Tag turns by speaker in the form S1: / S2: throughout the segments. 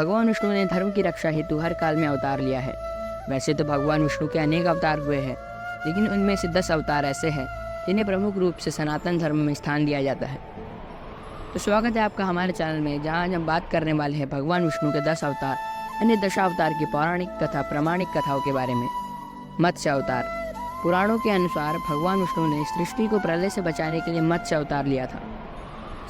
S1: भगवान विष्णु ने धर्म की रक्षा हेतु हर काल में अवतार लिया है। वैसे तो भगवान विष्णु के अनेक अवतार हुए हैं, लेकिन उनमें से 10 अवतार ऐसे हैं जिन्हें प्रमुख रूप से सनातन धर्म में स्थान दिया जाता है। तो स्वागत है आपका हमारे चैनल में, जहां आज हम बात करने वाले हैं भगवान विष्णु के 10 अवतार यानी दशावतार की पौराणिक तथा प्रामाणिक कथाओं के बारे में। मत्स्य अवतार। पुराणों के अनुसार भगवान विष्णु ने सृष्टि को प्रलय से बचाने के लिए मत्स्य अवतार लिया था।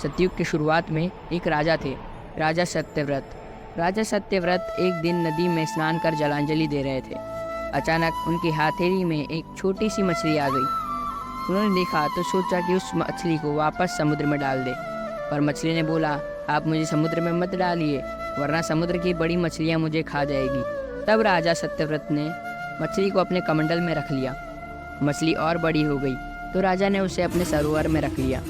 S1: सतयुग की शुरुआत में एक राजा थे, राजा सत्यव्रत। राजा सत्यव्रत एक दिन नदी में स्नान कर जलांजलि दे रहे थे। अचानक उनकी हथेली में एक छोटी सी मछली आ गई। उन्होंने देखा तो सोचा कि उस मछली को वापस समुद्र में डाल दे, पर मछली ने बोला, आप मुझे समुद्र में मत डालिए, वरना समुद्र की बड़ी मछलियाँ मुझे खा जाएगी। तब राजा सत्यव्रत ने मछली को अपने कमंडल में रख लिया। मछली और बड़ी हो गई तो राजा ने उसे अपने सरोवर में रख लिया।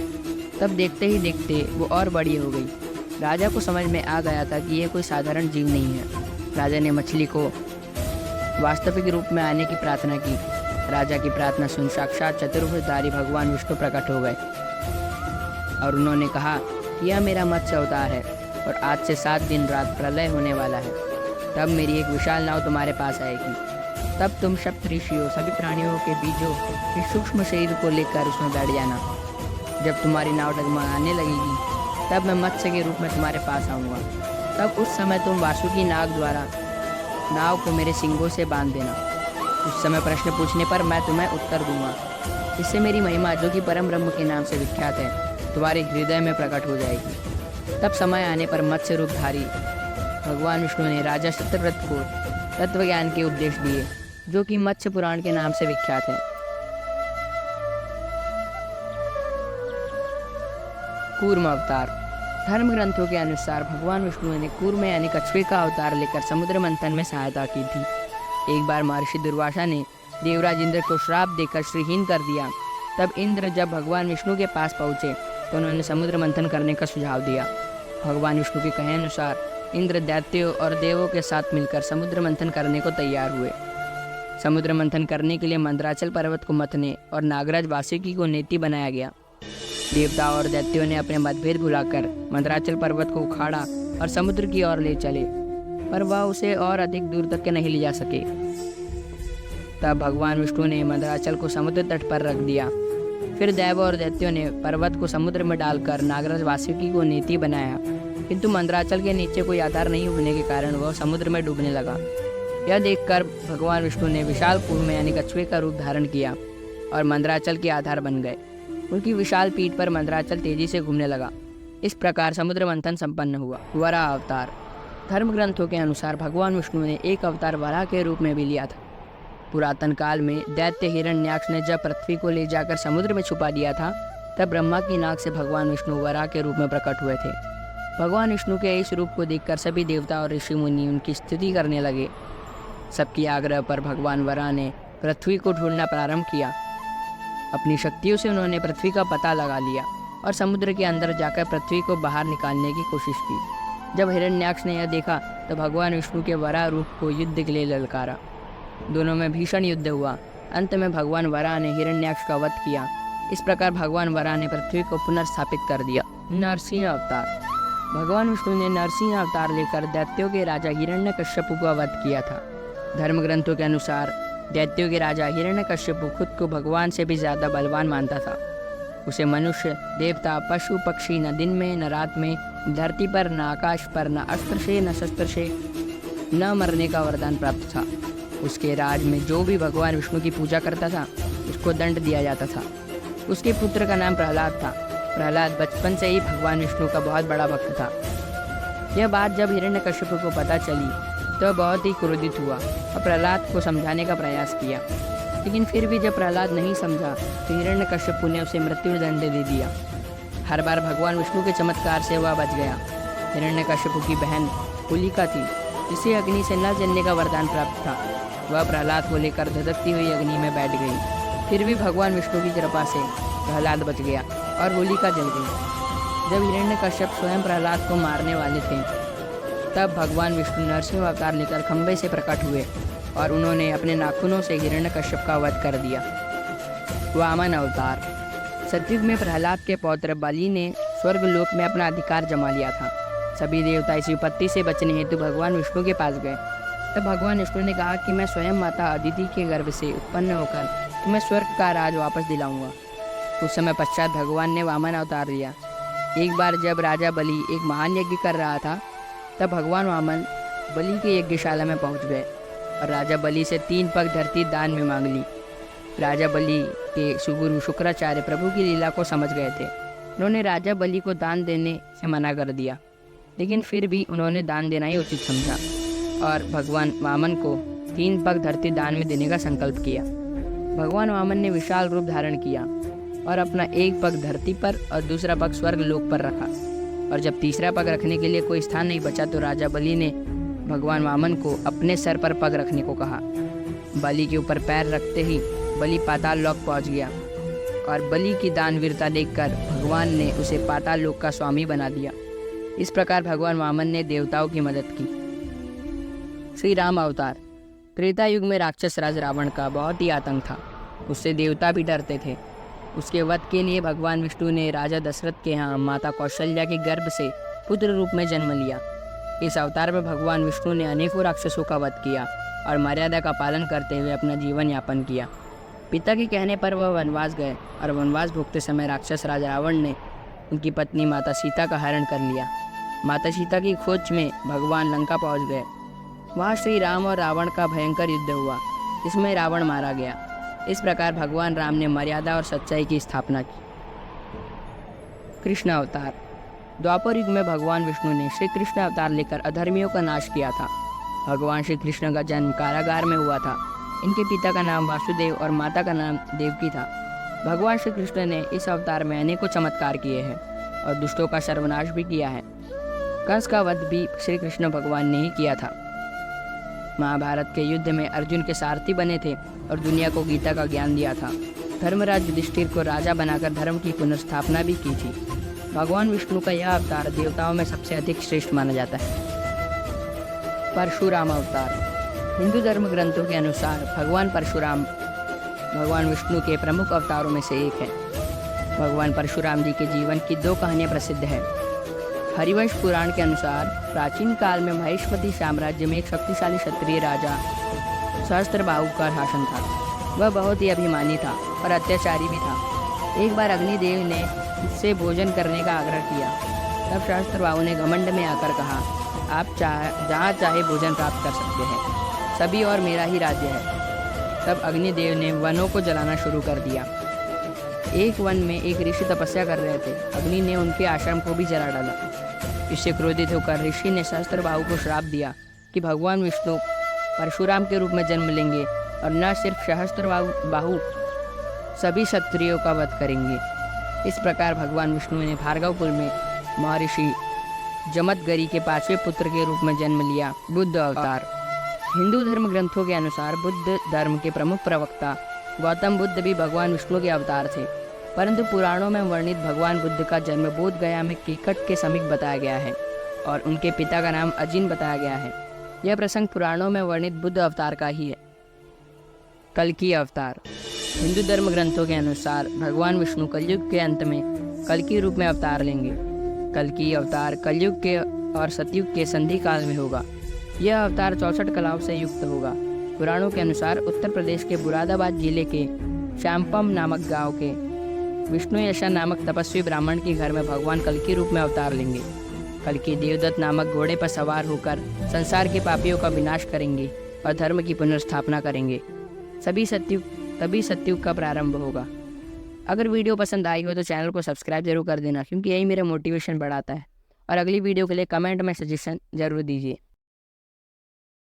S1: तब देखते ही देखते वो और बड़ी हो गई। राजा को समझ में आ गया था कि यह कोई साधारण जीव नहीं है। राजा ने मछली को वास्तविक रूप में आने की प्रार्थना की। राजा की प्रार्थना सुन साक्षात चतुर्भुजधारी भगवान विष्णु प्रकट हो गए और उन्होंने कहा कि यह मेरा मत्स्य अवतार है और आज से 7 दिन रात प्रलय होने वाला है। तब मेरी एक विशाल नाव तुम्हारे पास आएगी। तब तुम सप्तऋषियों, सभी प्राणियों के बीजों के सूक्ष्म शरीर को लेकर उसमें बैठ जाना। जब तुम्हारी नाव डगमगाने लगेगी तब मैं मत्स्य के रूप में तुम्हारे पास आऊँगा। तब उस समय तुम वासुकी नाग द्वारा नाव को मेरे सींगों से बांध देना। उस समय प्रश्न पूछने पर मैं तुम्हें उत्तर दूंगा। इससे मेरी महिमा, जो कि परम ब्रह्म के नाम से विख्यात है, तुम्हारे हृदय में प्रकट हो जाएगी। तब समय आने पर मत्स्य रूपधारी भगवान विष्णु ने राजा सत्यव्रत को तत्व ज्ञान के उपदेश दिए, जो कि मत्स्य पुराण के नाम से विख्यात है। कूर्म अवतार। धर्म ग्रंथों के अनुसार भगवान विष्णु ने कूर्म यानी कछुए का अवतार लेकर समुद्र मंथन में सहायता की थी। एक बार महर्षि दुर्वासा ने देवराज इंद्र को श्राप देकर श्रीहीन कर दिया। तब इंद्र जब भगवान विष्णु के पास पहुँचे तो उन्होंने समुद्र मंथन करने का सुझाव दिया। भगवान विष्णु के कहे अनुसार इंद्र दैत्यों और देवों के साथ मिलकर समुद्र मंथन करने को तैयार हुए। समुद्र मंथन करने के लिए मंदराचल पर्वत को मथने और नागराज वासुकी को नेति बनाया गया। देवता और दैत्यों ने अपने मतभेद भुलाकर मंदराचल पर्वत को उखाड़ा और समुद्र की ओर ले चले, पर वह उसे और अधिक दूर तक के नहीं ले जा सके। तब भगवान विष्णु ने मंदराचल को समुद्र तट पर रख दिया। फिर देव और दैत्यों ने पर्वत को समुद्र में डालकर नागराज वासुकी को नेति बनाया, किंतु मंदराचल के नीचे कोई आधार नहीं उगने के कारण वह समुद्र में डूबने लगा। यह देखकर भगवान विष्णु ने विशाल कूर्म यानी कछुए का रूप धारण किया और मंदराचल के आधार बन गए। उनकी विशाल पीठ पर मंदराचल तेजी से घूमने लगा। इस प्रकार समुद्र मंथन संपन्न हुआ। वराह अवतार। धर्म ग्रंथों के अनुसार भगवान विष्णु ने एक अवतार वराह के रूप में भी लिया था। पुरातन काल में दैत्य हिरण्याक्ष ने जब पृथ्वी को ले जाकर समुद्र में छुपा दिया था, तब ब्रह्मा की नाक से भगवान विष्णु वराह के रूप में प्रकट हुए थे। भगवान विष्णु के इस रूप को देखकर सभी देवता और ऋषि मुनि उनकी स्तुति करने लगे। सबकी आग्रह पर भगवान वराह ने पृथ्वी को ढूंढना प्रारंभ किया। अपनी शक्तियों से उन्होंने पृथ्वी का पता लगा लिया और समुद्र के अंदर जाकर पृथ्वी को बाहर निकालने की कोशिश की। जब हिरण्याक्ष ने यह देखा तो भगवान विष्णु के वराह रूप को युद्ध के लिए ललकारा। दोनों में भीषण युद्ध हुआ। अंत में भगवान वराह ने हिरण्याक्ष का वध किया। इस प्रकार भगवान वराह ने पृथ्वी को पुनर्स्थापित कर दिया। नरसिंह अवतार। भगवान विष्णु ने नरसिंह अवतार लेकर दैत्यों के राजा हिरण्यकश्यप का वध किया था। धर्म ग्रंथों के अनुसार दैत्यों के राजा हिरण्यकश्यप खुद को भगवान से भी ज्यादा बलवान मानता था। उसे मनुष्य, देवता, पशु पक्षी, न दिन में न रात में, धरती पर न आकाश पर, न अस्त्र से न शस्त्र से न मरने का वरदान प्राप्त था। उसके राज में जो भी भगवान विष्णु की पूजा करता था उसको दंड दिया जाता था। उसके पुत्र का नाम प्रहलाद था। प्रहलाद बचपन से ही भगवान विष्णु का बहुत बड़ा भक्त था। यह बात जब हिरण्यकश्यप को पता चली तो बहुत ही क्रोधित हुआ और प्रहलाद को समझाने का प्रयास किया, लेकिन फिर भी जब प्रहलाद नहीं समझा तो हिरण्यकश्यप ने उसे मृत्युदंड दे दिया। हर बार भगवान विष्णु के चमत्कार से वह बच गया। हिरण्यकश्यप की बहन होलिका थी, जिसे अग्नि से न जलने का वरदान प्राप्त था। वह प्रहलाद को लेकर धधकती हुई अग्नि में बैठ गई। फिर भी भगवान विष्णु की कृपा से प्रहलाद बच गया और होलिका जल गई। जब हिरण्यकश्यप स्वयं प्रहलाद को मारने वाले थे तब भगवान विष्णु नरसिंह अवतार लेकर खंबे से प्रकट हुए और उन्होंने अपने नाखूनों से हिरण्यकश्यप का वध कर दिया। वामन अवतार। सतयुग में प्रहलाद के पौत्र बलि ने स्वर्ग लोक में अपना अधिकार जमा लिया था। सभी देवता इस विपत्ति से बचने हेतु भगवान विष्णु के पास गए। तब भगवान विष्णु ने कहा कि मैं स्वयं माता अदिति के गर्भ से उत्पन्न होकर तुम्हें स्वर्ग का राज वापस दिलाऊंगा। कुछ समय पश्चात भगवान ने वामन अवतार लिया। एक बार जब राजा बलि एक महान यज्ञ कर रहा था, तब भगवान वामन बलि के यज्ञशाला में पहुंच गए और राजा बलि से 3 पग धरती दान में मांग ली। राजा बलि के सुगुरु शुक्राचार्य प्रभु की लीला को समझ गए थे। उन्होंने राजा बलि को दान देने से मना कर दिया, लेकिन फिर भी उन्होंने दान देना ही उचित समझा और भगवान वामन को 3 पग धरती दान में देने का संकल्प किया। भगवान वामन ने विशाल रूप धारण किया और अपना एक पग धरती पर और दूसरा पग स्वर्ग लोक पर रखा, और जब तीसरा पग रखने के लिए कोई स्थान नहीं बचा तो राजा बलि ने भगवान वामन को अपने सर पर पग रखने को कहा। बलि के ऊपर पैर रखते ही बलि पाताल लोक पहुंच गया और बलि की दानवीरता देखकर भगवान ने उसे पाताल लोक का स्वामी बना दिया। इस प्रकार भगवान वामन ने देवताओं की मदद की। श्री राम अवतार। त्रेता युग में राक्षस राज रावण का बहुत ही आतंक था। उससे देवता भी डरते थे। उसके वध के लिए भगवान विष्णु ने राजा दशरथ के यहाँ माता कौशल्या के गर्भ से पुत्र रूप में जन्म लिया। इस अवतार में भगवान विष्णु ने अनेकों राक्षसों का वध किया और मर्यादा का पालन करते हुए अपना जीवन यापन किया। पिता के कहने पर वह वनवास गए और वनवास भोगते समय राक्षस राज रावण ने उनकी पत्नी माता सीता का हरण कर लिया। माता सीता की खोज में भगवान लंका पहुंच गए। वहाँ श्री राम और रावण का भयंकर युद्ध हुआ, जिसमें रावण मारा गया। इस प्रकार भगवान राम ने मर्यादा और सच्चाई की स्थापना की। कृष्ण अवतार। द्वापर युग में भगवान विष्णु ने श्री कृष्ण अवतार लेकर अधर्मियों का नाश किया था। भगवान श्री कृष्ण का जन्म कारागार में हुआ था। इनके पिता का नाम वासुदेव और माता का नाम देवकी था। भगवान श्री कृष्ण ने इस अवतार में अनेकों चमत्कार किए हैं और दुष्टों का सर्वनाश भी किया है। कंस का वध भी श्री कृष्ण भगवान ने ही किया था। महाभारत के युद्ध में अर्जुन के सारथी बने थे और दुनिया को गीता का ज्ञान दिया था। धर्मराज युधिष्ठिर को राजा बनाकर धर्म की पुनर्स्थापना भी की थी। भगवान विष्णु का यह अवतार देवताओं में सबसे अधिक श्रेष्ठ माना जाता है। परशुराम अवतार। हिंदू धर्म ग्रंथों के अनुसार भगवान परशुराम भगवान विष्णु के प्रमुख अवतारों में से एक है। भगवान परशुराम जी के जीवन की 2 कहानियाँ प्रसिद्ध हैं। हरिवंश पुराण के अनुसार प्राचीन काल में महेश्वती साम्राज्य में एक शक्तिशाली क्षत्रिय राजा सहस्त्रबाहु का शासन था। वह बहुत ही अभिमानी था और अत्याचारी भी था। एक बार अग्निदेव ने उससे भोजन करने का आग्रह किया। तब सहस्त्रबाहु ने घमंड में आकर कहा, आप जहाँ चाहे भोजन प्राप्त कर सकते हैं, सभी और मेरा ही राज्य है। तब अग्निदेव ने वनों को जलाना शुरू कर दिया। एक वन में एक ऋषि तपस्या कर रहे थे। अग्नि ने उनके आश्रम को भी जला डाला। इससे क्रोधित होकर ऋषि ने सहस्त्रबाहु को श्राप दिया कि भगवान विष्णु परशुराम के रूप में जन्म लेंगे और न सिर्फ सहस्त्रबाहु सभी क्षत्रियों का वध करेंगे। इस प्रकार भगवान विष्णु ने भार्गवपुर में महर्षि जमदग्नि के 5वें पुत्र के रूप में जन्म लिया। बुद्ध अवतार। हिंदू धर्म ग्रंथों के अनुसार बुद्ध धर्म के प्रमुख प्रवक्ता गौतम बुद्ध भी भगवान विष्णु के अवतार थे, परंतु पुराणों में वर्णित भगवान बुद्ध का जन्म बोध गया में केकट के समीप बताया गया है और उनके पिता का नाम अजिन बताया गया है। यह प्रसंग पुराणों में वर्णित बुद्ध अवतार का ही है। कल्कि अवतार। हिंदू धर्म ग्रंथों के अनुसार भगवान विष्णु कलयुग के अंत में कल्कि रूप में अवतार लेंगे। कल्कि अवतार कलयुग के और सतयुग के संधि काल में होगा। यह अवतार 64 कलाओं से युक्त होगा। पुराणों के अनुसार उत्तर प्रदेश के मुरादाबाद जिले के श्यामपम नामक गांव के विष्णु यशा नामक तपस्वी ब्राह्मण के घर में भगवान कल्कि रूप में अवतार लेंगे। कल्कि देवदत्त नामक घोड़े पर सवार होकर संसार के पापियों का विनाश करेंगे और धर्म की पुनर्स्थापना करेंगे। तभी सतयुग का प्रारंभ होगा। अगर वीडियो पसंद आई हो तो चैनल को सब्सक्राइब जरूर कर देना, क्योंकि यही मेरा मोटिवेशन बढ़ाता है। और अगली वीडियो के लिए कमेंट में सजेशन जरूर दीजिए।